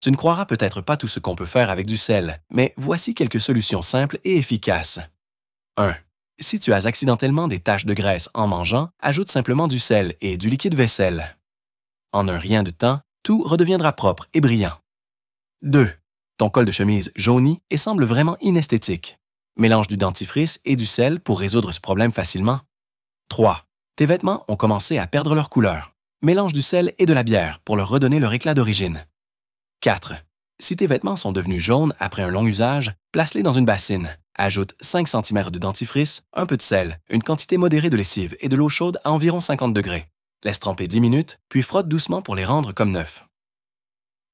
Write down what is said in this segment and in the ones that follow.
Tu ne croiras peut-être pas tout ce qu'on peut faire avec du sel, mais voici quelques solutions simples et efficaces. 1. Si tu as accidentellement des taches de graisse en mangeant, ajoute simplement du sel et du liquide vaisselle. En un rien de temps, tout redeviendra propre et brillant. 2. Ton col de chemise jaunit et semble vraiment inesthétique. Mélange du dentifrice et du sel pour résoudre ce problème facilement. 3. Tes vêtements ont commencé à perdre leur couleur. Mélange du sel et de la bière pour leur redonner leur éclat d'origine. 4. Si tes vêtements sont devenus jaunes après un long usage, place-les dans une bassine. Ajoute 5 cm de dentifrice, un peu de sel, une quantité modérée de lessive et de l'eau chaude à environ 50 degrés. Laisse tremper 10 minutes, puis frotte doucement pour les rendre comme neufs.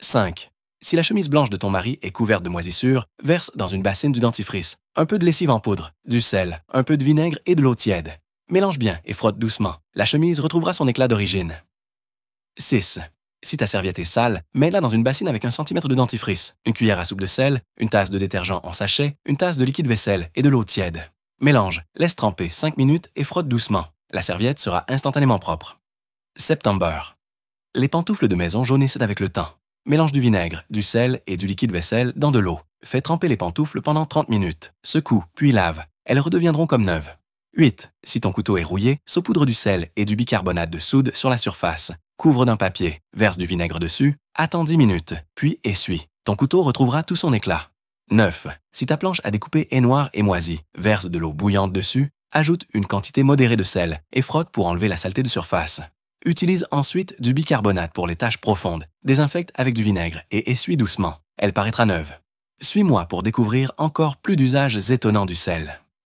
5. Si la chemise blanche de ton mari est couverte de moisissures, verse dans une bassine du dentifrice, un peu de lessive en poudre, du sel, un peu de vinaigre et de l'eau tiède. Mélange bien et frotte doucement. La chemise retrouvera son éclat d'origine. 6. Si ta serviette est sale, mets-la dans une bassine avec 1 cm de dentifrice, une cuillère à soupe de sel, une tasse de détergent en sachet, une tasse de liquide vaisselle et de l'eau tiède. Mélange, laisse tremper 5 minutes et frotte doucement. La serviette sera instantanément propre. September. Les pantoufles de maison jaunissent avec le temps. Mélange du vinaigre, du sel et du liquide vaisselle dans de l'eau. Fais tremper les pantoufles pendant 30 minutes. Secoue, puis lave. Elles redeviendront comme neuves. 8. Si ton couteau est rouillé, saupoudre du sel et du bicarbonate de soude sur la surface. Couvre d'un papier, verse du vinaigre dessus, attends 10 minutes, puis essuie. Ton couteau retrouvera tout son éclat. 9. Si ta planche à découper est noire et moisie, verse de l'eau bouillante dessus, ajoute une quantité modérée de sel et frotte pour enlever la saleté de surface. Utilise ensuite du bicarbonate pour les taches profondes, désinfecte avec du vinaigre et essuie doucement. Elle paraîtra neuve. Suis-moi pour découvrir encore plus d'usages étonnants du sel.